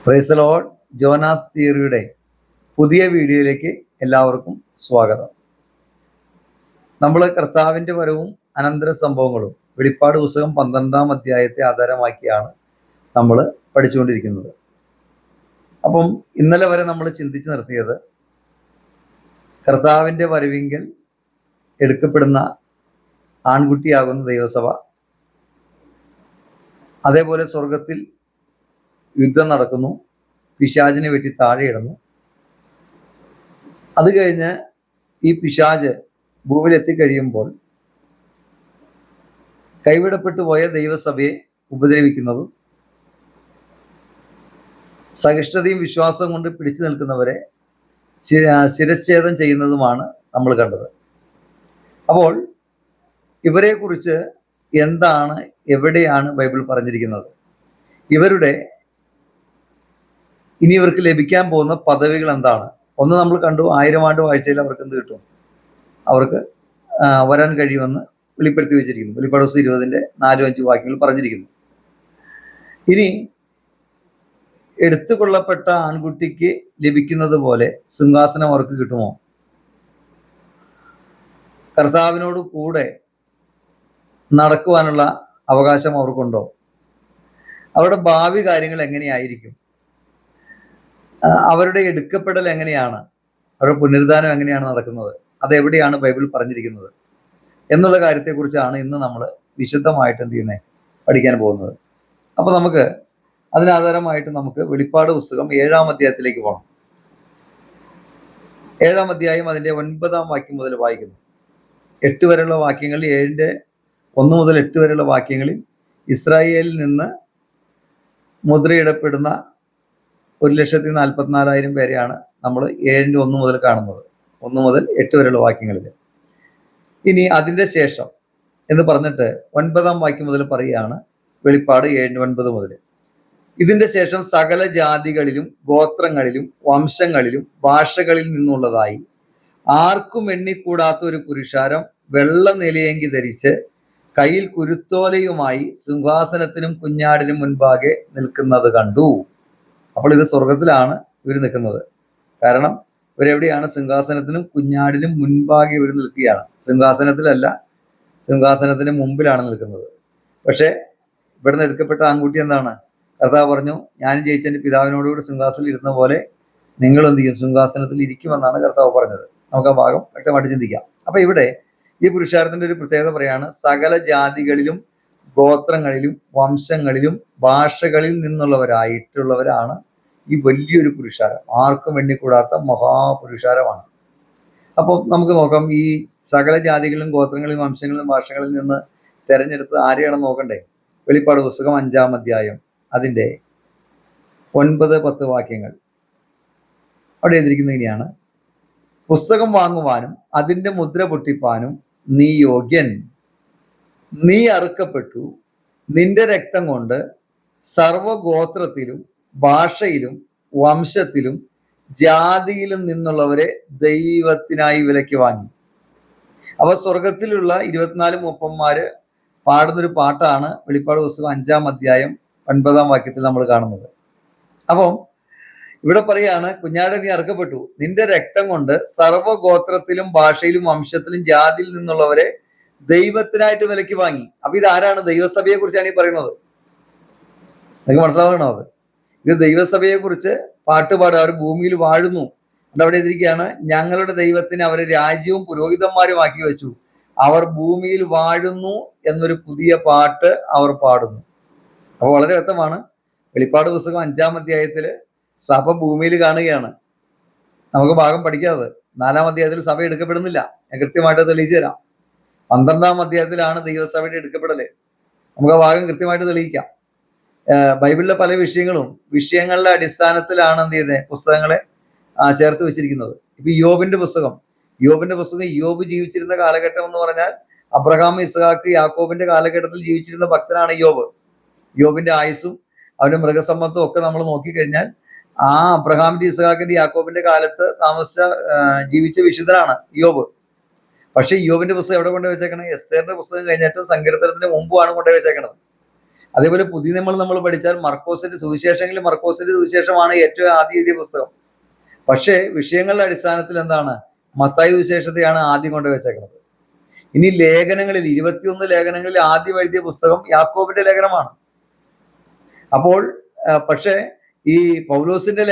Price the Lord. Jonas തിയറിയുടെ പുതിയ വീഡിയോയിലേക്ക് എല്ലാവർക്കും സ്വാഗതം. നമ്മൾ കർത്താവിൻ്റെ വരവും അനന്തര സംഭവങ്ങളും വെളിപ്പാട് പുസ്തകം 12-ാം അധ്യായത്തെ ആധാരമാക്കിയാണ് നമ്മൾ പഠിച്ചുകൊണ്ടിരിക്കുന്നത്. അപ്പം ഇന്നലെ വരെ നമ്മൾ ചിന്തിച്ച് നിർത്തിയത് കർത്താവിൻ്റെ വരവിങ്കൽ എടുക്കപ്പെടുന്ന ആൺകുട്ടിയാകുന്ന ദൈവസഭ, അതേപോലെ സ്വർഗത്തിൽ യുദ്ധം നടക്കുന്നു, പിശാചിനെ വെട്ടി താഴെയിടുന്നു. അത് കഴിഞ്ഞ് ഈ പിശാച് ഭൂമിയിൽ എത്തിക്കഴിയുമ്പോൾ കൈവിടപ്പെട്ടു പോയ ദൈവസഭയെ ഉപദ്രവിക്കുന്നതും സഹിഷ്ണുതയും വിശ്വാസവും കൊണ്ട് പിടിച്ചു നിൽക്കുന്നവരെ ശിരച്ഛേദം ചെയ്യുന്നതുമാണ് നമ്മൾ കണ്ടത്. അപ്പോൾ ഇവരെക്കുറിച്ച് എന്താണ്, എവിടെയാണ് ബൈബിൾ പറഞ്ഞിരിക്കുന്നത്? ഇനി ഇവർക്ക് ലഭിക്കാൻ പോകുന്ന പദവികൾ എന്താണ്? ഒന്ന് നമ്മൾ കണ്ടു, 1000 ആണ്ട് വാഴ്ചയിൽ അവർക്ക് എന്ത് കിട്ടും? അവർക്ക് വരാൻ കഴിയുമെന്ന് വെളിപ്പെടുത്തി വെച്ചിരിക്കുന്നു. വെളിപ്പാട് പുസ്തകം 20-ന്റെ 4-5 വാക്യങ്ങൾ പറഞ്ഞിരിക്കുന്നു. ഇനി എടുത്തുകൊള്ളപ്പെട്ട ആൺകുട്ടിക്ക് ലഭിക്കുന്നത് പോലെ സിംഹാസനം അവർക്ക് കിട്ടുമോ? കർത്താവിനോട് കൂടെ നടക്കുവാനുള്ള അവകാശം അവർക്കുണ്ടോ? അവരുടെ ഭാവി കാര്യങ്ങൾ എങ്ങനെയായിരിക്കും? അവരുടെ എടുക്കപ്പെടൽ എങ്ങനെയാണ്? അവരുടെ പുനരുദ്ധാനം എങ്ങനെയാണ് നടക്കുന്നത്? അതെവിടെയാണ് ബൈബിൾ പറഞ്ഞിരിക്കുന്നത് എന്നുള്ള കാര്യത്തെക്കുറിച്ചാണ് ഇന്ന് നമ്മൾ വിശദമായിട്ട് എന്ത് ചെയ്യുന്നത്, പഠിക്കാൻ പോകുന്നത്. അപ്പോൾ നമുക്ക് അതിനാധാരമായിട്ട് നമുക്ക് വെളിപ്പാട് പുസ്തകം 7-ാം അധ്യായത്തിലേക്ക് പോകണം. 7-ാം അധ്യായം അതിൻ്റെ 9-ാം വാക്യം മുതൽ വായിക്കുന്നു. 8 വരെയുള്ള വാക്യങ്ങളിൽ, 7-ന്റെ 1 മുതൽ 8 വരെയുള്ള വാക്യങ്ങളിൽ ഇസ്രായേലിൽ നിന്ന് മുദ്രയിടപ്പെടുന്ന 1,44,000 പേരെയാണ് നമ്മൾ 7-ന്റെ 1 മുതൽ കാണുന്നത്. 1 മുതൽ 8 വരെയുള്ള വാക്യങ്ങളിൽ. ഇനി അതിൻ്റെ ശേഷം എന്ന് പറഞ്ഞിട്ട് 9-ാം വാക്യം മുതൽ പറയുകയാണ്, വെളിപ്പാട് 7-9 മുതൽ. ഇതിൻ്റെ ശേഷം സകല ജാതികളിലും ഗോത്രങ്ങളിലും വംശങ്ങളിലും ഭാഷകളിൽ നിന്നുള്ളതായി ആർക്കും എണ്ണിക്കൂടാത്ത ഒരു പുരുഷാരം വെള്ള നിലയങ്കി ധരിച്ച് കയ്യിൽ കുരുത്തോലയുമായി സിംഹാസനത്തിനും കുഞ്ഞാടിനും മുൻപാകെ നിൽക്കുന്നത് കണ്ടു. അപ്പോൾ ഇത് സ്വർഗത്തിലാണ് ഇവർ നിൽക്കുന്നത്. കാരണം ഇവരെവിടെയാണ്? സിംഹാസനത്തിനും കുഞ്ഞാടിനും മുൻപാകെ ഇവർ നിൽക്കുകയാണ്. സിംഹാസനത്തിലല്ല, സിംഹാസനത്തിന് മുമ്പിലാണ് നിൽക്കുന്നത്. പക്ഷേ ഇവിടുന്ന് എടുക്കപ്പെട്ട ആൺകുട്ടി എന്താണ്? കർത്താവ് പറഞ്ഞു, ഞാൻ ജയിച്ചെൻ്റെ പിതാവിനോടുകൂടി സിംഹാസനത്തിൽ ഇരുന്ന പോലെ നിങ്ങൾ എന്ത് ചെയ്യും? സിംഹാസനത്തിൽ ഇരിക്കുമെന്നാണ് കർത്താവ് പറഞ്ഞത്. നമുക്ക് ആ ഭാഗം വ്യക്തമായിട്ട് ചിന്തിക്കാം. അപ്പൊ ഇവിടെ ഈ പുരുഷാരത്തിന്റെ ഒരു പ്രത്യേകത പറയാണ്, സകല ജാതികളിലും ഗോത്രങ്ങളിലും വംശങ്ങളിലും ഭാഷകളിൽ നിന്നുള്ളവരായിട്ടുള്ളവരാണ് ഈ വലിയൊരു പുരുഷാരം. ആർക്കും എണ്ണിക്കൂടാത്ത മഹാപുരുഷാരമാണ്. അപ്പോൾ നമുക്ക് നോക്കാം, ഈ സകല ജാതികളിലും ഗോത്രങ്ങളിലും വംശങ്ങളിലും ഭാഷകളിൽ നിന്ന് തെരഞ്ഞെടുത്ത് ആരെയാണെന്ന് നോക്കണ്ടേ? വെളിപ്പാട് പുസ്തകം 5-ാം അധ്യായം അതിൻ്റെ 9-10 വാക്യങ്ങൾ അവിടെ എഴുതിയിരിക്കുന്നത് ഇങ്ങനെയാണ്: പുസ്തകം വാങ്ങുവാനും അതിൻ്റെ മുദ്ര പൊട്ടിപ്പാനും നീ യോഗ്യൻ. നീ അറുക്കപ്പെട്ടു, നിന്റെ രക്തം കൊണ്ട് സർവഗോത്രത്തിലും ഭാഷയിലും വംശത്തിലും ജാതിയിലും നിന്നുള്ളവരെ ദൈവത്തിനായി വിലയ്ക്ക് വാങ്ങി. അവ സ്വർഗത്തിലുള്ള 24 മൂപ്പന്മാര് പാടുന്നൊരു പാട്ടാണ് വെളിപ്പാട് പുസ്തകം 5-ാം അധ്യായം 9-ാം വാക്യത്തിൽ നമ്മൾ കാണുന്നത്. അപ്പം ഇവിടെ പറയാണ്, കുഞ്ഞാട് നീ അറുക്കപ്പെട്ടു, നിന്റെ രക്തം കൊണ്ട് സർവഗോത്രത്തിലും ഭാഷയിലും വംശത്തിലും ജാതിയിൽ നിന്നുള്ളവരെ ദൈവത്തിനായിട്ട് വിലയ്ക്ക് വാങ്ങി. അപ്പൊ ഇതാരാണ്? ദൈവസഭയെ കുറിച്ചാണ് ഈ പറയുന്നത്. നിങ്ങൾക്ക് മനസ്സിലാവണോ? അത് ഇത് ദൈവസഭയെ കുറിച്ച് പാട്ടുപാടുക. അവർ ഭൂമിയിൽ വാഴുന്നു. അവിടെ എതിരിക്കുകയാണ്, ഞങ്ങളുടെ ദൈവത്തിന് അവരെ രാജ്യവും പുരോഹിതന്മാരുമാക്കി വെച്ചു, അവർ ഭൂമിയിൽ വാഴുന്നു എന്നൊരു പുതിയ പാട്ട് അവർ പാടുന്നു. അപ്പോൾ വളരെ വ്യക്തമാണ്. വെളിപ്പാട് പുസ്തകം 5-ാം അധ്യായത്തിൽ സഭ ഭൂമിയിൽ കാണുകയാണ്. നമുക്ക് ഭാഗം പഠിക്കാതെ 4-ാം അധ്യായത്തിൽ സഭ എടുക്കപ്പെടുന്നില്ല. ഞാൻ കൃത്യമായിട്ട് തെളിയിച്ചു തരാം. 12-ാം അധ്യായത്തിലാണ് ദൈവസഭയുടെ എടുക്കപ്പെടല്. നമുക്ക് ആ ഭാഗം കൃത്യമായിട്ട് തെളിയിക്കാം. ബൈബിളിലെ പല വിഷയങ്ങളുടെ അടിസ്ഥാനത്തിലാണ് എന്ത് ചെയ്തത്? പുസ്തകങ്ങളെ ചേർത്ത് വെച്ചിരിക്കുന്നത്. ഇപ്പൊ യോബിന്റെ പുസ്തകം യോബ് ജീവിച്ചിരുന്ന കാലഘട്ടം എന്ന് പറഞ്ഞാൽ അബ്രഹാം, ഇസ്ഹാക്ക്, യാക്കോബിന്റെ കാലഘട്ടത്തിൽ ജീവിച്ചിരുന്ന ഭക്തനാണ് യോബ്. യോബിന്റെ ആയുസ്സും അവന്റെ മൃഗസമ്പത്തും ഒക്കെ നമ്മൾ നോക്കിക്കഴിഞ്ഞാൽ ആ അബ്രഹാമിന്റെ, ഇസ്ഹാക്കിന്റെ, യാക്കോബിന്റെ കാലത്ത് ജീവിച്ച വിശുദ്ധനാണ് യോബ്. പക്ഷെ യോബിന്റെ പുസ്തകം എവിടെ കൊണ്ടുപോയി വെച്ചേക്കണം? എസ്തേറിന്റെ പുസ്തകം കഴിഞ്ഞിട്ട് സങ്കീർത്തനത്തിന് മുമ്പുമാണ് കൊണ്ടുപോയി വെച്ചേക്കണത്. അതേപോലെ പുതിയ നമ്മൾ പഠിച്ചാൽ മർക്കോസിന്റെ സുവിശേഷങ്ങളിൽ മർക്കോസിന്റെ സുവിശേഷമാണ് ഏറ്റവും ആദ്യം എഴുതിയ പുസ്തകം. പക്ഷേ വിഷയങ്ങളുടെ അടിസ്ഥാനത്തിൽ എന്താണ്, മത്തായി വിശേഷത്തെയാണ് ആദ്യം കൊണ്ടുവച്ചേക്കുന്നത്. ഇനി ലേഖനങ്ങളിൽ 21 ലേഖനങ്ങളിൽ ആദ്യം എഴുതിയ പുസ്തകം യാക്കോബിന്റെ ലേഖനമാണ്. അപ്പോൾ പക്ഷേ ഈ പൗലോസിന്റെ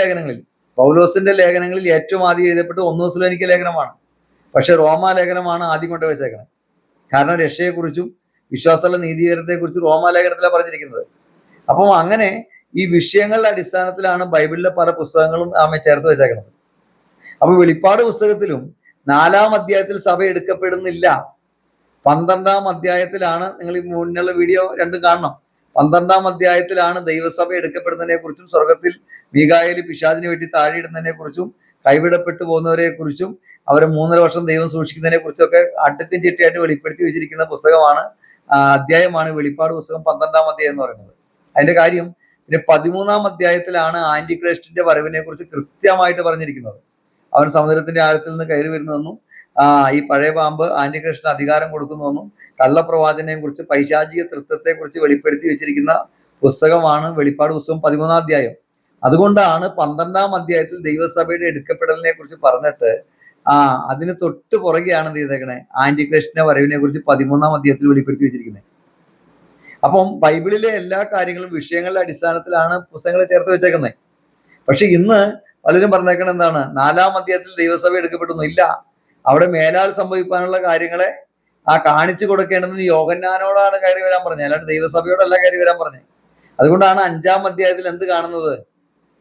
ലേഖനങ്ങളിൽ ഏറ്റവും ആദ്യം എഴുതപ്പെട്ടത് 1 തെസ്സലോനിക്ക ലേഖനമാണ്. പക്ഷെ റോമാ ലേഖനമാണ് ആദ്യം കൊണ്ടുവച്ചേക്കുന്നത്. കാരണം രക്ഷയെക്കുറിച്ചും വിശ്വാസമുള്ള നീതീകരണത്തെക്കുറിച്ചും റോമാ ലേഖനത്തിലാണ് പറഞ്ഞിരിക്കുന്നത്. അപ്പം അങ്ങനെ ഈ വിഷയങ്ങളുടെ അടിസ്ഥാനത്തിലാണ് ബൈബിളിലെ പല പുസ്തകങ്ങളും ചേർത്ത് വെച്ചേക്കുന്നത്. അപ്പൊ വെളിപ്പാട് പുസ്തകത്തിലും 4-ാം അധ്യായത്തിൽ സഭ എടുക്കപ്പെടുന്നില്ല. 12-ാം അധ്യായത്തിലാണ്, നിങ്ങൾ ഈ മുന്നുള്ള വീഡിയോ രണ്ടും കാണണം. 12-ാം അധ്യായത്തിലാണ് ദൈവസഭ എടുക്കപ്പെടുന്നതിനെ കുറിച്ചും സ്വർഗത്തിൽ മീഖായേൽ പിശാചിന് വേണ്ടി താഴെയിടുന്നതിനെ കുറിച്ചും കൈവിടപ്പെട്ടു പോകുന്നവരെ കുറിച്ചും അവരെ 3.5 വർഷം ദൈവം സൂക്ഷിക്കുന്നതിനെ കുറിച്ചൊക്കെ അടുക്കും ചിട്ടയായിട്ട് വെളിപ്പെടുത്തി വെച്ചിരിക്കുന്ന പുസ്തകമാണ്, അധ്യായമാണ് വെളിപ്പാട് പുസ്തകം 12-ാം അധ്യായം എന്ന് പറയുന്നത്. അതിന്റെ കാര്യം പിന്നെ 13-ാം അധ്യായത്തിലാണ് ആന്റി ക്രൈസ്റ്റിന്റെ വരവിനെ കുറിച്ച് കൃത്യമായിട്ട് പറഞ്ഞിരിക്കുന്നത്. അവൻ സമുദ്രത്തിന്റെ ആഴത്തിൽ നിന്ന് കയറി വരുന്നതെന്നും ഈ പഴയ പാമ്പ് ആന്റി ക്രൈസ്റ്റിന് അധികാരം കൊടുക്കുന്നുവെന്നും കള്ളപ്രവാചനെയും കുറിച്ച് പൈശാചിക തൃത്വത്തെ കുറിച്ച് വെളിപ്പെടുത്തി വെച്ചിരിക്കുന്ന പുസ്തകമാണ് വെളിപ്പാട് പുസ്തകം 13-ാം അധ്യായം. അതുകൊണ്ടാണ് 12-ാം അധ്യായത്തിൽ ദൈവസഭയുടെ എടുക്കപ്പെടലിനെ കുറിച്ച് പറഞ്ഞിട്ട് അതിന് തൊട്ട് പുറകെയാണ് എന്ത് ചെയ്തേക്കണേ, ആന്റി ക്രൈസ്റ്റിന്റെ വരവിനെ കുറിച്ച് 13-ാം അധ്യായത്തിൽ വെളിപ്പെടുത്തി വെച്ചിരിക്കുന്നത്. അപ്പം ബൈബിളിലെ എല്ലാ കാര്യങ്ങളും വിഷയങ്ങളുടെ അടിസ്ഥാനത്തിലാണ് പുസ്തകങ്ങളെ ചേർത്ത് വെച്ചേക്കുന്നത്. പക്ഷെ ഇന്ന് പലരും പറഞ്ഞേക്കണം എന്താണ്, 4-ാം അധ്യായത്തിൽ ദൈവസഭ എടുക്കപ്പെടുന്നു. ഇല്ല, അവിടെ മേലാൽ സംഭവിക്കാനുള്ള കാര്യങ്ങളെ കാണിച്ചു കൊടുക്കേണ്ടതിന് യോഹന്നാനോടാണ് കയറി വരാൻ പറഞ്ഞത്, അല്ലാണ്ട് ദൈവസഭയോടല്ല കയറി വരാൻ പറഞ്ഞത്. അതുകൊണ്ടാണ് 5-ാം അധ്യായത്തിൽ എന്ത് കാണുന്നത്,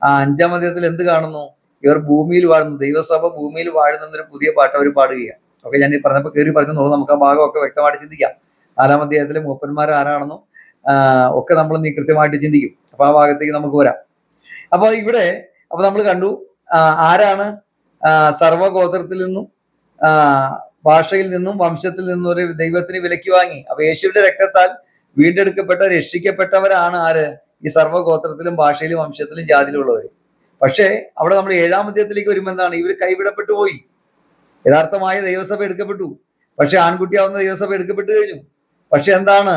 5-ാം അധ്യായത്തിൽ എന്ത് കാണുന്നു, ഇവർ ഭൂമിയിൽ വാഴുന്നു, ദൈവസഭ ഭൂമിയിൽ വാഴുന്നൊരു പുതിയ പാട്ട് അവർ പാടുകയാണ്. ഓക്കെ, ഞാൻ ഈ പറഞ്ഞപ്പോൾ കയറി പറഞ്ഞെന്നുള്ളൂ. നമുക്ക് ആ ഭാഗമൊക്കെ വ്യക്തമായിട്ട് ചിന്തിക്കാം. 4-ാം അധ്യായത്തിലെ മൂപ്പന്മാർ ആരാണെന്നും ഒക്കെ നമ്മൾ നീ കൃത്യമായിട്ട് ചിന്തിക്കും. അപ്പൊ ആ ഭാഗത്തേക്ക് നമുക്ക് വരാം. അപ്പൊ ഇവിടെ നമ്മൾ കണ്ടു ആരാണ് സർവഗോത്രത്തിൽ നിന്നും ഭാഷയിൽ നിന്നും വംശത്തിൽ നിന്നും ഒരു ദൈവത്തിന് വിലക്ക് വാങ്ങി. അപ്പൊ യേശുവിന്റെ രക്തത്താൽ വീണ്ടെടുക്കപ്പെട്ട രക്ഷിക്കപ്പെട്ടവരാണ് ആര്, ഈ സർവഗോത്രത്തിലും ഭാഷയിലും വംശത്തിലും ജാതിയിലും ഉള്ളവർ. പക്ഷേ അവിടെ നമ്മൾ 7-ാം അധ്യായത്തിലേക്ക് വരുമ്പോൾ എന്താണ്, ഇവർ കൈവിടപ്പെട്ടു പോയി. യഥാർത്ഥമായ ദൈവസഭ എടുക്കപ്പെട്ടു, പക്ഷെ ആൺകുട്ടിയാവുന്ന ദൈവസഭ എടുക്കപ്പെട്ടു കഴിഞ്ഞു. പക്ഷെ എന്താണ്,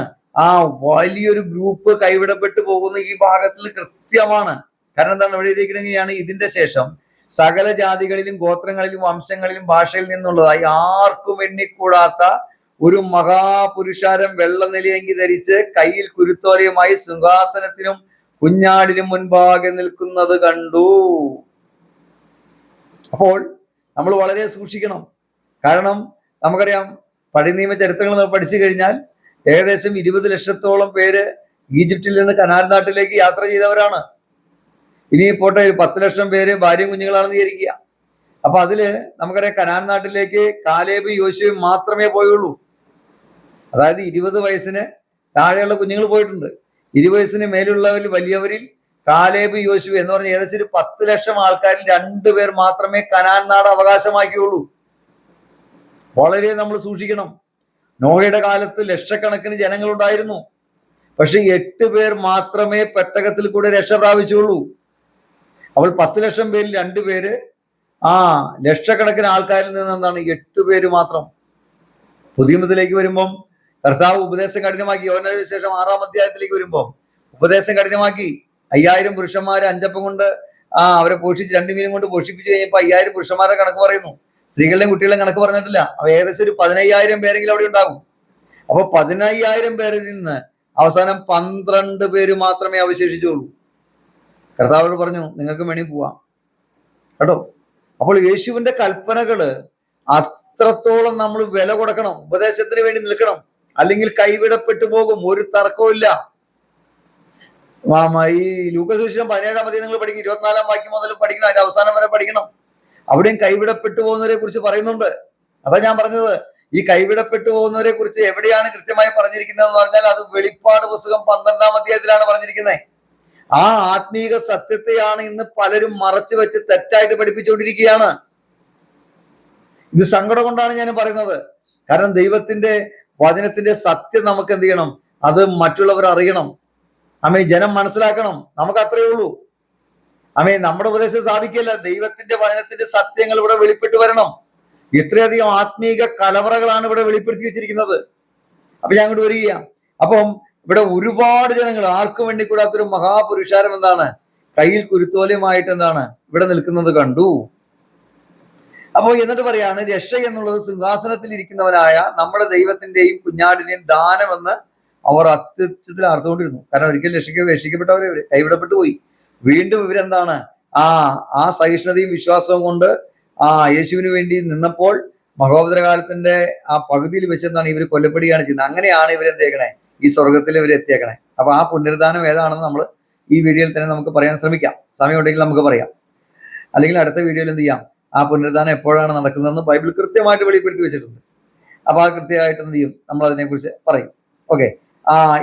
വലിയൊരു ഗ്രൂപ്പ് കൈവിടപ്പെട്ടു പോകുന്ന ഈ ഭാഗത്തിൽ കൃത്യമാണ്. കാരണം എന്താണ്, ഇവിടെ എഴുതിയിരിക്കണെങ്കിലാണ് ഇതിന്റെ ശേഷം സകല ജാതികളിലും ഗോത്രങ്ങളിലും വംശങ്ങളിലും ഭാഷയിൽ നിന്നുള്ളതായി ആർക്കും എണ്ണിക്കൂടാത്ത ഒരു മഹാപുരുഷാരം വെള്ള നിലയങ്കി ധരിച്ച് കയ്യിൽ കുരുത്തോലയുമായി സിംഹാസനത്തിനും കുഞ്ഞാടിനും മുൻപാകെ നിൽക്കുന്നത് കണ്ടു. അപ്പോൾ നമ്മൾ വളരെ സൂക്ഷിക്കണം. കാരണം നമുക്കറിയാം, പഴയ നിയമ ചരിത്രങ്ങൾ നമ്മൾ പഠിച്ചു കഴിഞ്ഞാൽ ഏകദേശം 20 ലക്ഷത്തോളം പേര് ഈജിപ്തിൽ നിന്ന് കനാൻ നാട്ടിലേക്ക് യാത്ര ചെയ്തവരാണ്. ഇനി പോട്ടെ 10 ലക്ഷം പേര് ഭാര്യയും കുഞ്ഞുങ്ങളാണെന്ന് വിചാരിക്കുക. അപ്പൊ അതില് നമുക്കറിയാം കനാൻ നാട്ടിലേക്ക് കാലേബും യോശുവയും മാത്രമേ പോയുള്ളൂ. അതായത് 20 വയസ്സിന് താഴെയുള്ള കുഞ്ഞുങ്ങൾ പോയിട്ടുണ്ട്. 20 വയസ്സിന് മേലുള്ളവരിൽ വലിയവരിൽ കാലേബും യോശുവ എന്ന് പറഞ്ഞ ഏകദേശം ഒരു 10 ലക്ഷം ആൾക്കാരിൽ 2 പേർ മാത്രമേ കനാൻ നാട് അവകാശമാക്കിയുള്ളൂ. വളരെ നമ്മൾ സൂക്ഷിക്കണം. നോഹയുടെ കാലത്ത് ലക്ഷക്കണക്കിന് ജനങ്ങളുണ്ടായിരുന്നു. പക്ഷെ 8 പേർ മാത്രമേ പെട്ടകത്തിൽ കൂടെ രക്ഷ പ്രാപിച്ചുള്ളൂ. അവൾ 10 ലക്ഷം പേരിൽ 2 പേര്, ലക്ഷക്കണക്കിന് ആൾക്കാരിൽ നിന്ന് എന്താണ് 8 പേര് മാത്രം. പുതിയ നിയമത്തിലേക്ക് വരുമ്പം കർത്താവ് ഉപദേശം കഠിനമാക്കി. യോഹന്നാന്റെ ശേഷം 6-ാം അധ്യായത്തിലേക്ക് വരുമ്പം ഉപദേശം കഠിനമാക്കി. 5000 പുരുഷന്മാരെ 5 അപ്പം കൊണ്ട് അവരെ പോഷിച്ച് 2 മീനും കൊണ്ട് പോഷിപ്പിച്ചു കഴിഞ്ഞപ്പോൾ 5000 പുരുഷന്മാരെ കണക്ക് പറയുന്നു. സ്ത്രീകളുടെയും കുട്ടികളുടെയും കണക്ക് പറഞ്ഞിട്ടില്ല. അവ ഏകദേശം ഒരു 15000 പേരെങ്കിലും അവിടെ ഉണ്ടാകും. അപ്പൊ 15000 പേരിൽ നിന്ന് അവസാനം 12 പേര് മാത്രമേ അവശേഷിച്ചുള്ളൂ. കർത്താവോട് പറഞ്ഞു, നിങ്ങൾക്ക് വേണി പോവാം കേട്ടോ. അപ്പോൾ യേശുവിന്റെ കൽപ്പനകള് അത്രത്തോളം നമ്മൾ വില കൊടുക്കണം, ഉപദേശത്തിന് വേണ്ടി നിൽക്കണം, അല്ലെങ്കിൽ കൈവിടപ്പെട്ടു പോകും. ഒരു തർക്കവും. ഈ ലൂക്കോസ് സുവിശേഷം 17-ാം അധ്യായം നിങ്ങൾ പഠിക്കും, 24-ാം വാക്യം മുതൽ പഠിക്കണം, അതിന്റെ അവസാനം വരെ പഠിക്കണം. അവിടെയും കൈവിടപ്പെട്ടു പോകുന്നവരെ കുറിച്ച് പറയുന്നുണ്ട്. അതാ ഞാൻ പറഞ്ഞത്, ഈ കൈവിടപ്പെട്ടു പോകുന്നവരെ കുറിച്ച് എവിടെയാണ് കൃത്യമായി പറഞ്ഞിരിക്കുന്നത് എന്ന് പറഞ്ഞാൽ അത് വെളിപ്പാട് പുസ്തകം 12-ാം അധ്യായത്തിലാണ് പറഞ്ഞിരിക്കുന്നത്. ആ ആത്മീക സത്യത്തെയാണ് ഇന്ന് പലരും മറച്ചു വെച്ച് തെറ്റായിട്ട് പഠിപ്പിച്ചുകൊണ്ടിരിക്കുകയാണ്. ഇത് സങ്കടം കൊണ്ടാണ് ഞാൻ പറയുന്നത്. കാരണം ദൈവത്തിന്റെ വചനത്തിന്റെ സത്യം നമുക്ക് എന്ത് ചെയ്യണം, അത് മറ്റുള്ളവർ അറിയണം. ജനം മനസ്സിലാക്കണം. നമുക്ക് അത്രയേ ഉള്ളൂ. നമ്മുടെ ഉപദേശം സ്ഥാപിക്കല്ല, ദൈവത്തിന്റെ വചനത്തിന്റെ സത്യങ്ങൾ ഇവിടെ വെളിപ്പെട്ട് വരണം. ഇത്രയധികം ആത്മീക കലവറകളാണ് ഇവിടെ വെളിപ്പെടുത്തി വെച്ചിരിക്കുന്നത്. അപ്പൊ ഞാൻ ഇങ്ങോട്ട് വരിക. അപ്പം ഇവിടെ ഒരുപാട് ജനങ്ങൾ, ആർക്കും വേണ്ടി കൂടാത്തൊരു മഹാപുരുഷാരം എന്താണ്, കയ്യിൽ കുരുത്തോലയുമായിട്ട് എന്താണ് ഇവിടെ നിൽക്കുന്നത് കണ്ടു. അപ്പോൾ എന്നിട്ട് പറയാണ്, രക്ഷ എന്നുള്ളത് സിംഹാസനത്തിൽ ഇരിക്കുന്നവനായ നമ്മുടെ ദൈവത്തിന്റെയും കുഞ്ഞാടിന്റെയും ദാനമെന്ന് അവർ അത്യുച്ചത്തിൽ അർത്ഥകൊണ്ടിരുന്നു. കാരണം ഒരിക്കൽ രക്ഷിക്കപ്പെട്ടവരെ കൈവിടപ്പെട്ടു പോയി. വീണ്ടും ഇവരെന്താണ് ആ സഹിഷ്ണുതയും വിശ്വാസവും കൊണ്ട് യേശുവിന് വേണ്ടി നിന്നപ്പോൾ മഹോപദ്രകാലത്തിന്റെ ആ പകുതിയിൽ വെച്ചെന്താണ് ഇവർ കൊല്ലപ്പെടുകയാണ് ചെയ്യുന്നത്. അങ്ങനെയാണ് ഇവരെന്തേക്കണേ ഈ സ്വർഗത്തിൽ ഇവർ എത്തിയേക്കണേ. അപ്പൊ ആ പുനരുദ്ധാനം ഏതാണെന്ന് നമ്മൾ ഈ വീഡിയോയിൽ തന്നെ നമുക്ക് പറയാൻ ശ്രമിക്കാം. സമയമുണ്ടെങ്കിൽ നമുക്ക് പറയാം, അല്ലെങ്കിൽ അടുത്ത വീഡിയോയിൽ എന്ത് ചെയ്യാം, ആ പുനരുദ്ധാനം എപ്പോഴാണ് നടക്കുന്നതെന്ന് ബൈബിൾ കൃത്യമായിട്ട് വെളിപ്പെടുത്തി വെച്ചിട്ടുണ്ട്. അപ്പൊ ആ കൃത്യമായിട്ട് എന്ത് ചെയ്യും, നമ്മൾ അതിനെക്കുറിച്ച് പറയും. ഓക്കെ.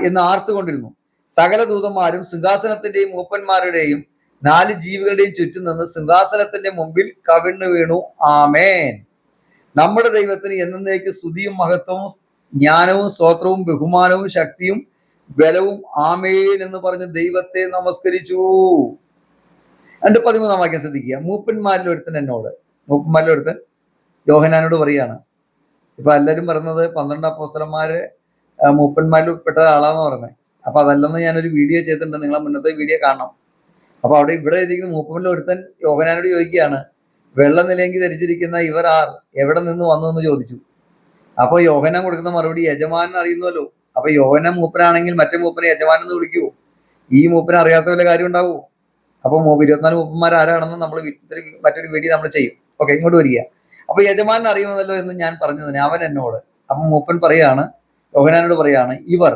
എന്ന് ആർത്തുകൊണ്ടിരുന്നു. സകല ദൂതന്മാരും സിംഹാസനത്തിന്റെയും മൂപ്പന്മാരുടെയും 4 ജീവികളുടെയും ചുറ്റും നിന്ന് സിംഹാസനത്തിന്റെ മുമ്പിൽ കവിണ്ണു വീണു, ആമേൻ. നമ്മുടെ ദൈവത്തിന് എന്നേക്ക് സ്തുതിയും മഹത്വവും ജ്ഞാനവും സ്തോത്രവും ബഹുമാനവും ശക്തിയും ബലവും ആമേൻ എന്ന് പറഞ്ഞ് ദൈവത്തെ നമസ്കരിച്ചു. 13-ാം വാക്യം ശ്രദ്ധിക്കുക. മൂപ്പന്മാരിൽ ഒരുത്തൻ യോഹന്നാനോട് പറയാണ്. ഇപ്പൊ എല്ലാവരും പറയുന്നത് 12 അപ്പോസ്തലന്മാര് മൂപ്പന്മാരിൽ ഉൾപ്പെട്ട ആളാന്ന് പറയുന്നത്. അപ്പൊ അതല്ലെന്ന് ഞാനൊരു വീഡിയോ ചെയ്തിട്ടുണ്ട്, നിങ്ങളെ മുന്നത്തെ വീഡിയോ കാണണം. അപ്പൊ ഇവിടെ എഴുതിയിരിക്കുന്ന മൂപ്പന്മാരിൽ ഒരുത്തൻ യോഹന്നാനോട് ചോദിക്കുകയാണ്, വെള്ള നിലയെങ്കി ധരിച്ചിരിക്കുന്ന ഇവർ എവിടെ നിന്ന് വന്നു എന്ന് ചോദിച്ചു. അപ്പൊ യോഹന്നാൻ കൊടുക്കുന്ന മറുപടി യജമാനൻ അറിയുന്നല്ലോ. അപ്പൊ യോഹന്നാൻ മൂപ്പനാണെങ്കിൽ മറ്റേ മൂപ്പനെ യജമാനൻ എന്ന് വിളിക്കുവോ? ഈ മൂപ്പനെ അറിയാത്ത വല്ല കാര്യം ഉണ്ടാവുമോ? അപ്പൊ 24 മൂപ്പന്മാർ ആരാണെന്ന് നമ്മൾ മറ്റൊരു വീഡിയോ നമ്മൾ ചെയ്യും. ഓക്കെ, ഇങ്ങോട്ട് വരിക. അപ്പൊ യജമാനൻ അറിയുന്നല്ലോ എന്ന് ഞാൻ പറഞ്ഞതിന് അവൻ എന്നോട്, അപ്പൊ മൂപ്പൻ പറയാണ്, യോഹന്നാനോട് പറയാണ്, ഇവർ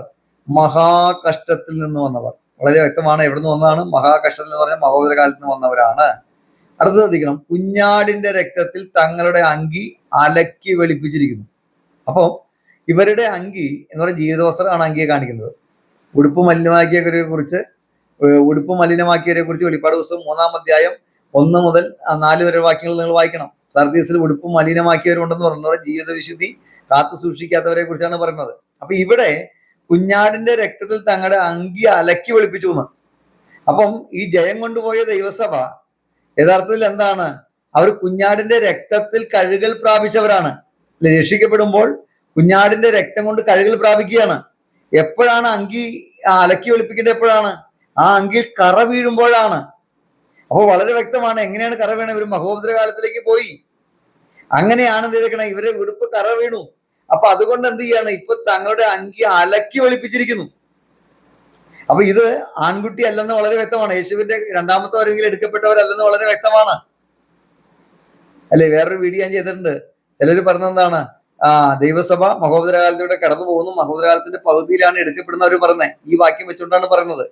മഹാകഷ്ടത്തിൽ നിന്ന് വന്നവർ. വളരെ വ്യക്തമാണ് എവിടെ നിന്ന് വന്നതാണ്. മഹാകഷ്ടത്തിൽ എന്ന് പറഞ്ഞാൽ മഹോദരകാലത്ത് നിന്ന് വന്നവരാണ്. അടുത്ത് ശ്രദ്ധിക്കണം, കുഞ്ഞാടിന്റെ രക്തത്തിൽ തങ്ങളുടെ അങ്കി അലക്കി വെളുപ്പിച്ചിരിക്കുന്നു. അപ്പോൾ ഇവരുടെ അങ്കി എന്ന് പറയുന്ന ജീവിതവസ്ത്രമാണ് അങ്കിയെ കാണിക്കുന്നത്. ഉടുപ്പ് മലിനമാക്കിയവരെ കുറിച്ച് വെളിപ്പാട് പുസ്തകം 3-ാം അധ്യായം 1 മുതൽ 4 വരെ വാക്യങ്ങൾ നിങ്ങൾ വായിക്കണം. സർദീസിൽ ഉടുപ്പ് മലിനമാക്കിയവരുണ്ടെന്ന് പറയുന്നത് ജീവിത വിശുദ്ധി കാത്തു സൂക്ഷിക്കാത്തവരെ കുറിച്ചാണ് പറയുന്നത്. അപ്പൊ ഇവിടെ കുഞ്ഞാടിന്റെ രക്തത്തിൽ തങ്ങളുടെ അങ്കി അലക്കി വെളുപ്പിച്ചു എന്ന്. അപ്പം ഈ ജയം കൊണ്ടുപോയ ദൈവസഭ യഥാർത്ഥത്തിൽ എന്താണ്, അവർ കുഞ്ഞാടിന്റെ രക്തത്തിൽ കഴുകൽ പ്രാപിച്ചവരാണ്. രക്ഷിക്കപ്പെടുമ്പോൾ കുഞ്ഞാടിന്റെ രക്തം കൊണ്ട് കഴുകൽ പ്രാപിക്കുകയാണ്. എപ്പോഴാണ് അങ്കി അലക്കി വെളുപ്പിക്കേണ്ടത്? എപ്പോഴാണ്? ആ അങ്കിയിൽ കറ വീഴുമ്പോഴാണ്. അപ്പോൾ വളരെ വ്യക്തമാണ് എങ്ങനെയാണ് കറ വീണത്. ഇവർ മഹോപദ്രകാലത്തിലേക്ക് പോയി. അങ്ങനെയാണ് എന്ത് ചെയ്തേക്കണേ, ഇവരെ ഉടുപ്പ് കറ വീണു. അപ്പൊ അതുകൊണ്ട് എന്ത് ചെയ്യാണ്, ഇപ്പൊ തങ്ങളുടെ അങ്കി അലക്കി വെളുപ്പിച്ചിരിക്കുന്നു. അപ്പൊ ഇത് ആൺകുട്ടി അല്ലെന്ന് വളരെ വ്യക്തമാണ്. യേശുവിന്റെ 2ാമത്തെ വരവിൽ എടുക്കപ്പെട്ടവരല്ലെന്ന് വളരെ വ്യക്തമാണ്. അല്ലെ, വേറൊരു വീഡിയോ ഞാൻ ചെയ്തിട്ടുണ്ട്. ചിലർ പറഞ്ഞെന്താണ്, ദൈവസഭ മഹോദരകാലത്തിലൂടെ കടന്നു പോകുന്നു, മഹോദരകാലത്തിന്റെ പകുതിയിലാണ് എടുക്കപ്പെടുന്നവർ പറഞ്ഞത്. ഈ വാക്യം വെച്ചുകൊണ്ടാണ് പറയുന്നത്.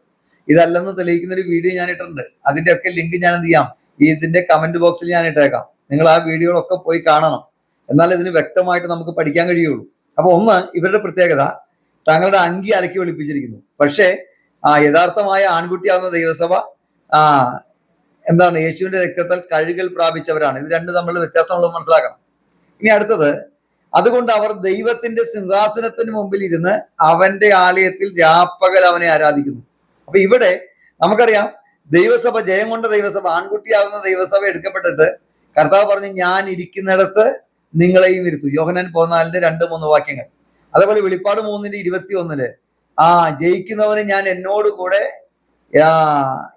ഇതല്ലെന്ന് തെളിയിക്കുന്ന ഒരു വീഡിയോ ഞാൻ ഇട്ടിട്ടുണ്ട്. അതിന്റെ ഒക്കെ ലിങ്ക് ഞാൻ എന്ത് ചെയ്യാം, ഇതിന്റെ കമന്റ് ബോക്സിൽ ഞാൻ ഇട്ടേക്കാം. നിങ്ങൾ ആ വീഡിയോകളൊക്കെ പോയി കാണണം. എന്നാലേ ഇതിന് വ്യക്തമായിട്ട് നമുക്ക് പഠിക്കാൻ കഴിയുള്ളൂ. അപ്പൊ ഒന്ന്, ഇവരുടെ പ്രത്യേകത തങ്ങളുടെ അങ്കി അലക്കി വെളുപ്പിച്ചിരിക്കുന്നു. പക്ഷേ യഥാർത്ഥമായ ആൺകുട്ടിയാവുന്ന ദൈവസഭ എന്താണ്, യേശുവിന്റെ രക്തത്താൽ കഴുകൽ പ്രാപിച്ചവരാണ്. ഇത് രണ്ടും തമ്മിലുള്ള വ്യത്യാസം നമ്മൾ മനസ്സിലാക്കണം. ഇനി അടുത്തത്, അതുകൊണ്ട് അവർ ദൈവത്തിന്റെ സിംഹാസനത്തിന് മുമ്പിൽ ഇരുന്ന് അവന്റെ ആലയത്തിൽ രാപ്പകൽ അവനെ ആരാധിക്കുന്നു. അപ്പൊ ഇവിടെ നമുക്കറിയാം, ദൈവസഭ, ജയം കൊണ്ട ദൈവസഭ, ആൺകുട്ടിയാവുന്ന ദൈവസഭ എടുക്കപ്പെട്ടിട്ട് കർത്താവ് പറഞ്ഞു, ഞാൻ ഇരിക്കുന്നിടത്ത് നിങ്ങളെയും ഇരുത്തു. യോഹന്നാൻ 14:2-3 വാക്യങ്ങൾ. അതേപോലെ വെളിപ്പാട് 3:21 ജയിക്കുന്നവന് ഞാൻ എന്നോട് കൂടെ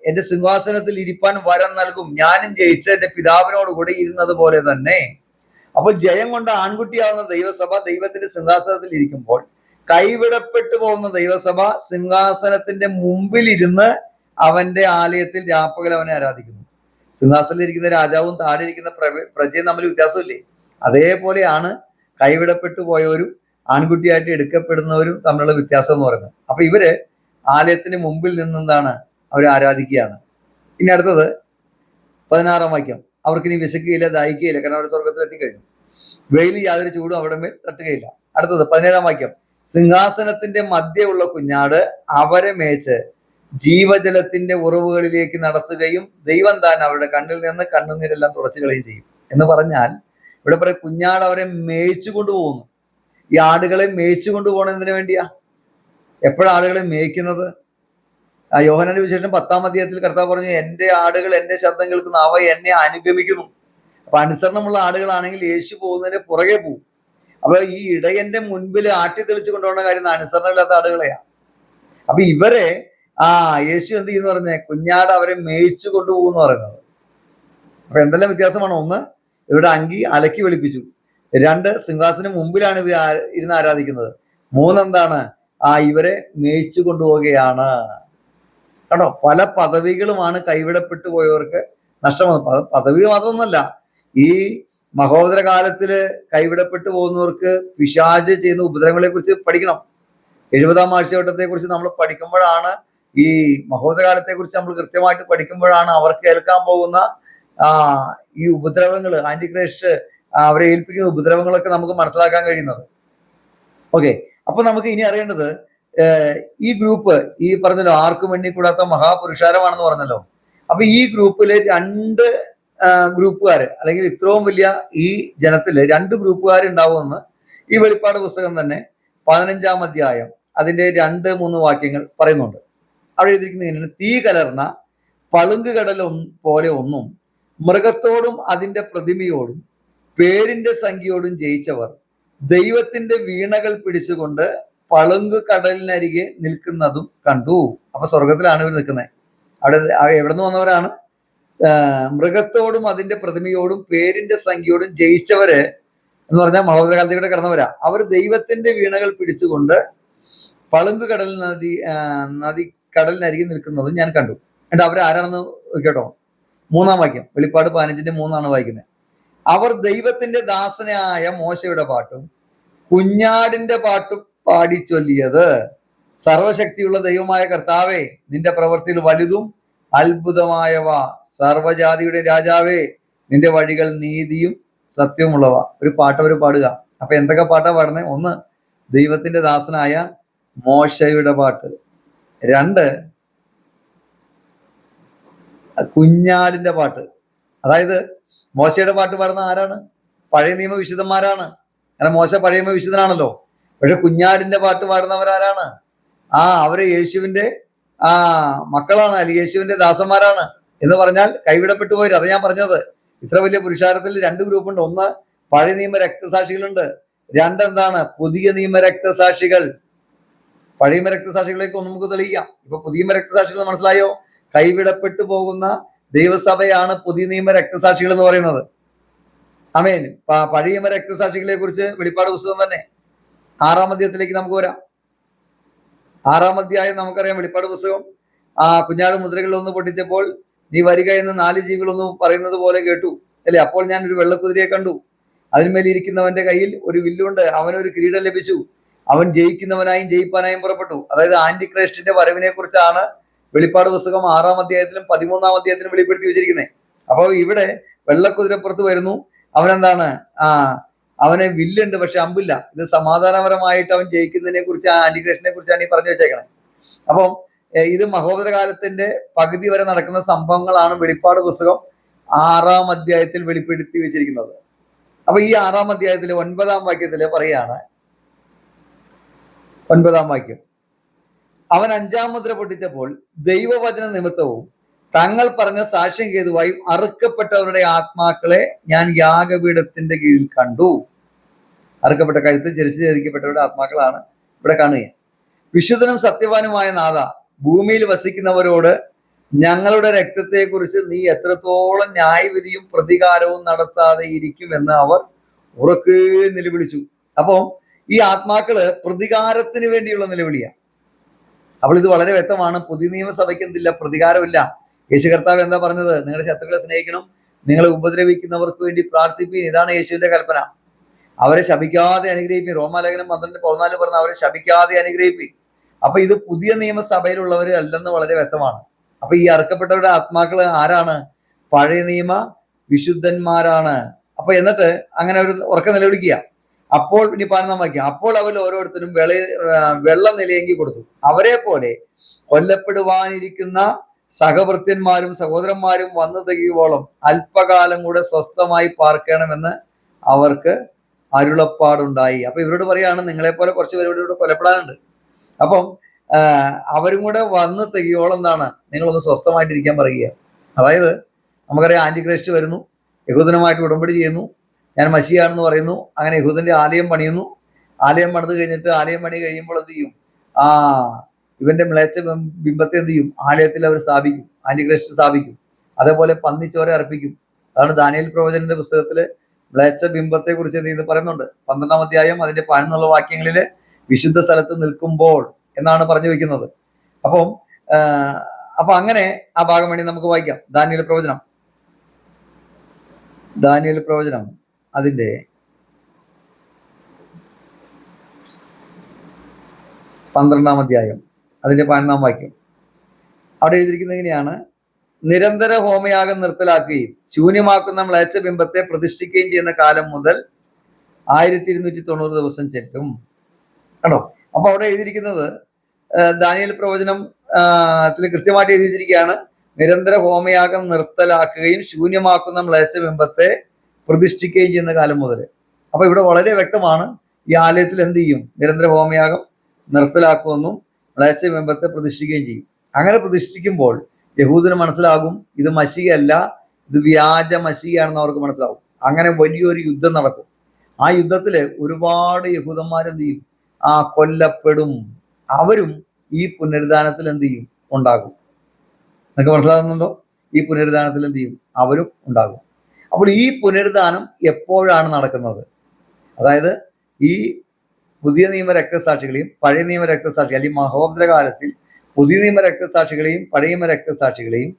എന്റെ സിംഹാസനത്തിൽ ഇരിപ്പാൻ വരം നൽകും, ഞാനും ജയിച്ച് എന്റെ പിതാവിനോട് കൂടെ ഇരുന്നത് പോലെ തന്നെ. അപ്പോൾ ജയം കൊണ്ട് ആൺകുട്ടിയാവുന്ന ദൈവസഭ ദൈവത്തിന്റെ സിംഹാസനത്തിൽ ഇരിക്കുമ്പോൾ, കൈവിടപ്പെട്ടു പോകുന്ന ദൈവസഭ സിംഹാസനത്തിന്റെ മുമ്പിൽ ഇരുന്ന് അവന്റെ ആലയത്തിൽ രാപ്പകൽ അവനെ ആരാധിക്കുന്നു. സിംഹാസനത്തിൽ ഇരിക്കുന്ന രാജാവും താഴെ ഇരിക്കുന്ന പ്രജയും തമ്മിൽ വ്യത്യാസമില്ലേ? അതേപോലെയാണ് കൈവിടപ്പെട്ടു പോയവരും ആൺകുട്ടിയായിട്ട് എടുക്കപ്പെടുന്നവരും തമ്മിലുള്ള വ്യത്യാസം എന്ന് പറയുന്നത്. അപ്പൊ ഇവര് ആലയത്തിന് മുമ്പിൽ നിന്നെന്താണ്, അവർ ആരാധിക്കുകയാണ്. ഇനി അടുത്തത് 16-ാം വാക്യം. അവർക്ക് ഇനി വിശക്കുകയില്ല, ദാഹിക്കുകയില്ല, കാരണം അവർ സ്വർഗത്തിൽ എത്തിക്കഴിഞ്ഞു. വെയിൽ യാതൊരു ചൂടും അവിടെ മേൽ തട്ടുകയില്ല. അടുത്തത് 17-ാം വാക്യം. സിംഹാസനത്തിന്റെ മധ്യയുള്ള കുഞ്ഞാട് അവരെ മേച്ച് ജീവജലത്തിന്റെ ഉറവുകളിലേക്ക് നടത്തുകയും ദൈവം താൻ അവരുടെ കണ്ണിൽ നിന്ന് കണ്ണുനീരെല്ലാം തുടച്ചു കളയുകയും ചെയ്യും എന്ന് പറഞ്ഞാൽ, ഇവിടെ പറയും കുഞ്ഞാട് അവരെ മേയിച്ചു കൊണ്ടുപോകുന്നു. ഈ ആടുകളെ മേയിച്ചു കൊണ്ടുപോകണതിന് വേണ്ടിയാ. എപ്പോഴാണ് ആടുകളെ മേയ്ക്കുന്നത്? യോഹന്നാന്റെ വിശേഷം 10-ാം അധ്യായത്തിൽ കർത്താവ് പറഞ്ഞു, എന്റെ ആടുകൾ എന്റെ ശബ്ദം കേൾക്കുന്നു, അവ എന്നെ അനുഗമിക്കുന്നു. അപ്പൊ അനുസരണമുള്ള ആടുകളാണെങ്കിൽ യേശു പോകുന്നതിന് പുറകെ പോകും. അപ്പൊ ഈ ഇടയന്റെ മുൻപിൽ ആട്ടി തെളിച്ചു കൊണ്ടുപോകുന്ന കാര്യം അനുസരണമില്ലാത്ത ആടുകളെയാ. അപ്പൊ ഇവരെ യേശു എന്ത് ചെയ്യുന്ന പറഞ്ഞേ, കുഞ്ഞാട് അവരെ മേയിച്ചു കൊണ്ടുപോകുന്ന പറയുന്നത്. അപ്പൊ എന്തെല്ലാം വ്യത്യാസമാണ്? ഒന്ന്, ഇവരുടെ അങ്കി അലക്കി വെളുപ്പിച്ചു. രണ്ട്, സിംഹാസനം മുമ്പിലാണ് ഇവർ ഇരുന്ന് ആരാധിക്കുന്നത്. മൂന്നെന്താണ്, ഇവരെ മേയിച്ചു കൊണ്ടുപോവുകയാണ്. കണ്ടോ, പല പദവികളുമാണ് കൈവിടപ്പെട്ടു പോയവർക്ക് നഷ്ടമാണ്. പദവി മാത്രമൊന്നുമല്ല, ഈ മഹോദര കാലത്തില് കൈവിടപ്പെട്ടു പോകുന്നവർക്ക് പിശാച് ചെയ്യുന്ന ഉപദ്രവങ്ങളെ കുറിച്ച് പഠിക്കണം. 70-ാം ആഴ്ചവട്ടത്തെ കുറിച്ച് നമ്മൾ പഠിക്കുമ്പോഴാണ്, ഈ മഹോദരകാലത്തെ കുറിച്ച് നമ്മൾ കൃത്യമായിട്ട് പഠിക്കുമ്പോഴാണ് അവർക്ക് ഏൽക്കാൻ പോകുന്ന ഈ ഉപദ്രവങ്ങൾ, ആന്റിക്രൈസ്റ്റ് അവരെ ഏൽപ്പിക്കുന്ന ഉപദ്രവങ്ങളൊക്കെ നമുക്ക് മനസ്സിലാക്കാൻ കഴിയുന്നത്. ഓക്കെ, അപ്പൊ നമുക്ക് ഇനി അറിയേണ്ടത്, ഈ ഗ്രൂപ്പ് ഈ പറഞ്ഞല്ലോ ആർക്കും എണ്ണിക്കൂടാത്ത മഹാപുരുഷാരമാണെന്ന് പറഞ്ഞല്ലോ. അപ്പൊ ഈ ഗ്രൂപ്പില് രണ്ട് ഗ്രൂപ്പുകാര്, അല്ലെങ്കിൽ ഇത്രയും വലിയ ഈ ജനത്തില് രണ്ട് ഗ്രൂപ്പുകാർ ഉണ്ടാവുമെന്ന് ഈ വെളിപ്പാട് പുസ്തകം തന്നെ 15-ാം അധ്യായം അതിന്റെ 2-3 വാക്യങ്ങൾ പറയുന്നുണ്ട്. അവിടെ എഴുതിയിരിക്കുന്നത്, തീ കലർന്ന പളുങ്ക് കടൽ പോലെ ഒന്നും മൃഗത്തോടും അതിന്റെ പ്രതിമയോടും പേരിന്റെ സംഖ്യയോടും ജയിച്ചവർ ദൈവത്തിന്റെ വീണകൾ പിടിച്ചുകൊണ്ട് പളുങ്ക് കടലിനരികെ നിൽക്കുന്നതും കണ്ടു. അപ്പൊ സ്വർഗത്തിലാണ് ഇവർ നിൽക്കുന്നത്. അവിടെ എവിടെ നിന്ന് വന്നവരാണ്? മൃഗത്തോടും അതിന്റെ പ്രതിമയോടും പേരിന്റെ സംഖ്യയോടും ജയിച്ചവര് എന്ന് പറഞ്ഞാൽ മഹോദരകാലത്തിലൂടെ കടന്നവരാ. അവർ ദൈവത്തിന്റെ വീണകൾ പിടിച്ചുകൊണ്ട് പളുങ്ക് കടലിനരികെ നിൽക്കുന്നതും ഞാൻ കണ്ടു. എന്നിട്ട് അവരാരാണെന്ന് കേട്ടോ, 3-ാം വാക്യം, വെളിപ്പാട് 15-ന്റെ 3 വായിക്കുന്നത്. അവർ ദൈവത്തിന്റെ ദാസനായ മോശയുടെ പാട്ടും കുഞ്ഞാടിന്റെ പാട്ടും പാടി ചൊല്ലിയത്, സർവശക്തിയുള്ള ദൈവമായ കർത്താവേ, നിന്റെ പ്രവൃത്തിയിൽ വലുതും അത്ഭുതമായവ, സർവജാതിയുടെ രാജാവേ, നിന്റെ വഴികൾ നീതിയും സത്യമുള്ളവ. ഒരു പാട്ട് അവർ പാടുക. അപ്പൊ എന്തൊക്കെ പാട്ടാ പാടുന്നത്? ഒന്ന്, ദൈവത്തിന്റെ ദാസനായ മോശയുടെ പാട്ട്. രണ്ട്, കുഞ്ഞാടിന്റെ പാട്ട്. അതായത് മോശയുടെ പാട്ട് പാടുന്ന ആരാണ്? പഴയ നിയമ വിശുദ്ധന്മാരാണ്. കാരണം മോശ പഴയ നിയമ വിശുദ്ധനാണല്ലോ. പക്ഷെ കുഞ്ഞാടിന്റെ പാട്ട് പാടുന്നവരാരാണ്? അവര് യേശുവിന്റെ മക്കളാണ്, അല്ലെങ്കിൽ യേശുവിന്റെ ദാസന്മാരാണ്. എന്ന് പറഞ്ഞാൽ കൈവിടപ്പെട്ടു പോയി. അത് ഞാൻ പറഞ്ഞത്, ഇത്ര വലിയ പുരുഷാരത്തിൽ 2 ഗ്രൂപ്പുണ്ട്. ഒന്ന്, പഴയ നിയമ രക്തസാക്ഷികളുണ്ട്. രണ്ടെന്താണ്, പുതിയ നിയമ രക്തസാക്ഷികൾ. പഴയ നിയമ രക്തസാക്ഷികളേക്ക് ഒന്ന് നമുക്ക് തെളിയിക്കാം. ഇപ്പൊ പുതിയ നിയമ രക്തസാക്ഷികൾ മനസ്സിലായോ? കൈവിടപ്പെട്ടു പോകുന്ന ദൈവസഭയാണ് പുതിയ നിയമ രക്തസാക്ഷികൾ എന്ന് പറയുന്നത്. ആമേൻ. പഴയ നിയമ രക്തസാക്ഷികളെ കുറിച്ച് വെളിപ്പാട് പുസ്തകം തന്നെ 6-ാം അധ്യായത്തിലേക്ക് നമുക്ക് വരാം. 6-ാം അധ്യായം നമുക്കറിയാം. വെളിപ്പാട് പുസ്തകം കുഞ്ഞാട് മുദ്രകളിലൊന്ന് പൊട്ടിച്ചപ്പോൾ നീ വരിക എന്ന് 4 ജീവികളൊന്നും പറയുന്നത് പോലെ കേട്ടു, അല്ലെ? അപ്പോൾ ഞാൻ ഒരു വെള്ളക്കുതിരയെ കണ്ടു, അതിന്മേൽ ഇരിക്കുന്നവന്റെ കയ്യിൽ ഒരു വില്ലുണ്ട്, അവനൊരു കിരീടം ലഭിച്ചു, അവൻ ജയിക്കുന്നവനായും ജയിപ്പാനായും പുറപ്പെട്ടു. അതായത് ആന്റിക്രൈസ്റ്റിന്റെ വരവിനെ കുറിച്ചാണ് വെളിപ്പാട് പുസ്തകം 6-ാം അധ്യായത്തിലും 13-ാം അധ്യായത്തിലും വെളിപ്പെടുത്തി വെച്ചിരിക്കുന്നത്. അപ്പോൾ ഇവിടെ വെള്ളക്കുതിരപ്പുറത്ത് വരുന്നു. അവനെന്താണ്? അവന് വില്ലുണ്ട് പക്ഷെ അമ്പില്ല. ഇത് സമാധാനപരമായിട്ട് അവൻ ജയിക്കുന്നതിനെ കുറിച്ച്, ആന്റിക്രൈസ്റ്റിനെ കുറിച്ചാണ് ഈ പറഞ്ഞു വെച്ചേക്കണേ. അപ്പം ഇത് മഹോദര കാലത്തിന്റെ പകുതി വരെ നടക്കുന്ന സംഭവങ്ങളാണ് വെളിപ്പാട് പുസ്തകം 6-ാം അധ്യായത്തിൽ വെളിപ്പെടുത്തി വെച്ചിരിക്കുന്നത്. അപ്പൊ ഈ 6-ാം അധ്യായത്തില് 9-ാം വാക്യത്തില് പറയാണ്, 9-ാം വാക്യം, അവൻ 5-ാം മുദ്ര പൊട്ടിച്ചപ്പോൾ ദൈവവചന നിമിത്തവും തങ്ങൾ പറഞ്ഞ സാക്ഷ്യം ഹേതുവായും അറുക്കപ്പെട്ടവരുടെ ആത്മാക്കളെ ഞാൻ യാഗപീഠത്തിന്റെ കീഴിൽ കണ്ടു. അറുക്കപ്പെട്ട, കഴുത്ത് ചെരിച്ച് ഛേദിക്കപ്പെട്ടവരുടെ ആത്മാക്കളാണ് ഇവിടെ കാണുക. വിശുദ്ധനും സത്യവാനുമായ നാഥ, ഭൂമിയിൽ വസിക്കുന്നവരോട് ഞങ്ങളുടെ രക്തത്തെക്കുറിച്ച് നീ എത്രത്തോളം ന്യായവിധിയും പ്രതികാരവും നടത്താതെ ഇരിക്കുമെന്ന് അവർ ഉറക്കെ നിലവിളിച്ചു. അപ്പം ഈ ആത്മാക്കള് പ്രതികാരത്തിന് വേണ്ടിയുള്ള നിലവിളിയാണ്. അപ്പോൾ ഇത് വളരെ വ്യക്തമാണ്. പുതിയ നിയമസഭയ്ക്ക് എന്തില്ല? പ്രതികാരമില്ല. യേശു കർത്താവ് എന്താ പറഞ്ഞത്? നിങ്ങളുടെ ശത്രുക്കളെ സ്നേഹിക്കണം, നിങ്ങളെ ഉപദ്രവിക്കുന്നവർക്ക് വേണ്ടി പ്രാർത്ഥിപ്പീൻ. ഇതാണ് യേശുവിന്റെ കൽപ്പന. അവരെ ശപിക്കാതെ അനുഗ്രഹിപ്പീൻ. റോമാലേഖനം 12:14 പറഞ്ഞ അവരെ ശപിക്കാതെ അനുഗ്രഹിപ്പീൻ. അപ്പൊ ഇത് പുതിയ നിയമസഭയിലുള്ളവർ അല്ലെന്ന് വളരെ വ്യക്തമാണ്. അപ്പൊ ഈ അറുക്കപ്പെട്ടവരുടെ ആത്മാക്കൾ ആരാണ്? പഴയ നിയമ വിശുദ്ധന്മാരാണ്. അപ്പൊ എന്നിട്ട് അങ്ങനെ ഒരു ഉറക്കം നിലവിളിക്കുക. അപ്പോൾ ഇനി 11-ാം വാക്യം, അപ്പോൾ അവർ ഓരോരുത്തരും വെള്ളം നിലയെങ്കി കൊടുത്തു. അവരെ പോലെ കൊല്ലപ്പെടുവാനിരിക്കുന്ന സഹഭൃത്യന്മാരും സഹോദരന്മാരും വന്നു തികയോളം അല്പകാലം കൂടെ സ്വസ്ഥമായി പാർക്കണമെന്ന് അവർക്ക് അരുളപ്പാടുണ്ടായി. അപ്പൊ ഇവരോട് പറയാണ്, നിങ്ങളെ പോലെ കുറച്ച് പേരോട് കൊല്ലപ്പെടാനുണ്ട്. അപ്പം അവരും കൂടെ വന്ന് തികയോളം എന്താണ്, നിങ്ങളൊന്ന് സ്വസ്ഥമായിട്ടിരിക്കാൻ പറയുക. അതായത് നമുക്കറിയാം, ആന്റിക്രൈസ്റ്റ് വരുന്നു, യഹൂദനുമായിട്ട് ഉടമ്പടി ചെയ്യുന്നു, ഞാൻ മശിയാണെന്ന് പറയുന്നു. അങ്ങനെ യഹൂദന്റെ ആലയം പണിയുന്നു. ആലയം പണിത് കഴിഞ്ഞിട്ട് ആലയം പണി കഴിയുമ്പോൾ എന്ത് ചെയ്യും? ഇവന്റെ മ്ലേച്ഛ ബിംബത്തെ എന്ത് ചെയ്യും? ആലയത്തിൽ അവർ സ്ഥാപിക്കും, ആന്റിക്രൈസ്റ്റ് സ്ഥാപിക്കും. അതേപോലെ പന്നിച്ചോര അർപ്പിക്കും. അതാണ് ദാനിയേൽ പ്രവചനന്റെ പുസ്തകത്തില് മ്ലേച്ഛ ബിംബത്തെ കുറിച്ച് എന്ത് ചെയ്യുന്നത് പറയുന്നുണ്ട്. 12-ാം അധ്യായം അതിന്റെ 11 വാക്യങ്ങളില് വിശുദ്ധ സ്ഥലത്ത് നിൽക്കുമ്പോൾ എന്നാണ് പറഞ്ഞു വെക്കുന്നത്. അപ്പം അപ്പൊ അങ്ങനെ ആ ഭാഗം വേണ്ടി നമുക്ക് വായിക്കാം. ദാനിയേൽ പ്രവചനം അതിന്റെ 12-ാം അധ്യായം അതിന്റെ 11-ാം വാക്യം. അവിടെ എഴുതിയിരിക്കുന്നത് എങ്ങനെയാണ്? നിരന്തര ഹോമയാഗം നിർത്തലാക്കുകയും ശൂന്യമാക്കുന്ന മ്ലേച്ഛ ബിംബത്തെ പ്രതിഷ്ഠിക്കുകയും ചെയ്യുന്ന കാലം മുതൽ 1290 ദിവസം ചെല്ലും. കണ്ടോ? അപ്പൊ അവിടെ എഴുതിയിരിക്കുന്നത് ദാനിയേൽ പ്രവചനം കൃത്യമായിട്ട് എഴുതിയിരിക്കുകയാണ്, നിരന്തര ഹോമയാഗം നിർത്തലാക്കുകയും ശൂന്യമാക്കുന്ന മ്ലേച്ഛ ബിംബത്തെ പ്രതിഷ്ഠിക്കുകയും ചെയ്യുന്ന കാലം മുതൽ. അപ്പൊ ഇവിടെ വളരെ വ്യക്തമാണ്, ഈ ആലയത്തിൽ എന്ത് ചെയ്യും? നിരന്തര ഹോമയാഗം നിർത്തലാക്കുമെന്നും മ്ലേച്ഛ ബിംബത്തെ പ്രതിഷ്ഠിക്കുകയും ചെയ്യും. അങ്ങനെ പ്രതിഷ്ഠിക്കുമ്പോൾ യഹൂദന് മനസ്സിലാകും ഇത് മശിഹയല്ല, ഇത് വ്യാജ മശിഹയാണെന്ന് അവർക്ക് മനസ്സിലാവും. അങ്ങനെ വലിയൊരു യുദ്ധം നടക്കും. ആ യുദ്ധത്തില് ഒരുപാട് യഹൂദന്മാരെന്ത് ചെയ്യും? കൊല്ലപ്പെടും. അവരും ഈ പുനരുദ്ധാനത്തിൽ എന്ത് ചെയ്യും? ഉണ്ടാകും. നിങ്ങൾക്ക് മനസ്സിലാകുന്നുണ്ടോ? ഈ പുനരുദ്ധാനത്തിൽ എന്ത് ചെയ്യും? അവരും ഉണ്ടാകും. അപ്പോൾ ഈ പുനരുദ്ധാനം എപ്പോഴാണ് നടക്കുന്നത്? അതായത് ഈ പുതിയ നിയമ രക്തസാക്ഷികളെയും പഴയ നിയമ രക്തസാക്ഷി അല്ലെങ്കിൽ മഹോദരകാലത്തിൽ പുതിയ നിയമ രക്തസാക്ഷികളെയും പഴയ നിയമ രക്തസാക്ഷികളെയും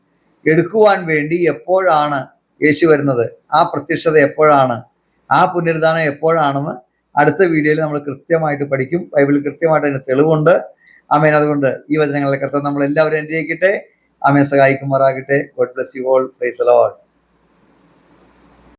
എടുക്കുവാൻ വേണ്ടി എപ്പോഴാണ് യേശു വരുന്നത്? ആ പ്രത്യക്ഷത എപ്പോഴാണ്? ആ പുനരുദ്ധാനം എപ്പോഴാണെന്ന് അടുത്ത വീഡിയോയിൽ നമ്മൾ കൃത്യമായിട്ട് പഠിക്കും. ബൈബിളിൽ കൃത്യമായിട്ട് അതിന് തെളിവുണ്ട്. ആമേൻ. അതുകൊണ്ട് ഈ വചനങ്ങളിലെ കർത്താവ് നമ്മൾ എല്ലാവരും അനുഗ്രഹിക്കട്ടെ. ആമേൻ. സഹായിക്കുമാറാകട്ടെ. God bless you all. Praise the Lord.